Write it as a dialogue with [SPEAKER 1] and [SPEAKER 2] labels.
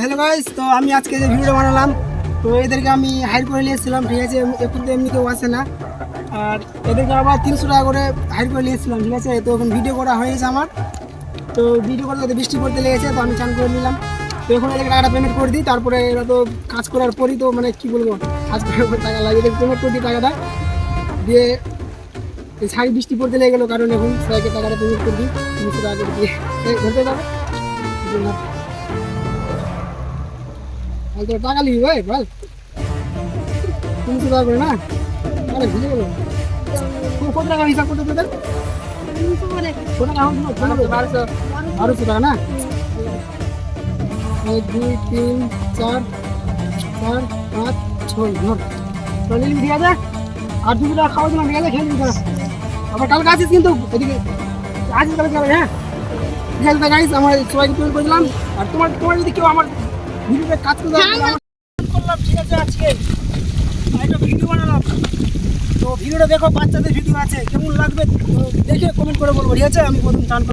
[SPEAKER 1] Hello guys, তো আমি আজকে যে ভিডিওটা বানালাম, তো এদেরকে আমি হায়ার করে নিয়েছিলাম, ঠিক আছে। এখন তো এমনি কেউ আসে না, আর এদেরকে আবার 300 টাকা করে হায়ার করে নিয়েছিলাম, ঠিক আছে। তো এখন ভিডিও করা হয়েছে আমার, তো ভিডিও করতে বৃষ্টি পড়তে লেগেছে, তো আমি চান করে নিলাম। তো এখন এদেরকে টাকাটা পেমেন্ট করে দিই, তারপরে এরা তো কাজ করার পরই তো মানে কি বলবো, কাজ করার পর টাকা লাগে, এদেরকে পেমেন্ট করে দিই টাকাটা দিয়ে। এই সারি বৃষ্টি পড়তে লেগে গেলো, কারণ এখন সবাইকে টাকাটা পেমেন্ট করে দিই 300 টাকা করে দিয়ে। ধরতে পারবে টাকা লিখি ভাই বল, 300 টাকা করে না, আরে ভিজে গেল। কত টাকা হিসাব করতে তোদের? কত টাকা হলো? 1200 টাকা না। 1 2 3 4 4 5 6 ধর তাহলে ঠিক আছে। আর 2 টাকা খাওয়া দিলাম, ঠিক আছে, খেয়ে নিবি। আবার কালকে আসিস কিন্তু এদিকে, আসিস কালকে যাবে। হ্যাঁ ঠিক আছে গাইস, আমার সবাইকে পেমেন্ট করে দিলাম। আর তোমার যদি কেউ আমার ভিডিওতে কাজ করতে করলাম, ঠিক আছে, আজকে একটা ভিডিও বানালাম, তো ভিডিওটা দেখো, বাচ্চাদের ভিডিও আছে, কেমন লাগবে তো দেখে কমেন্ট করে বলবো, ঠিক আছে। আমি প্রথম চান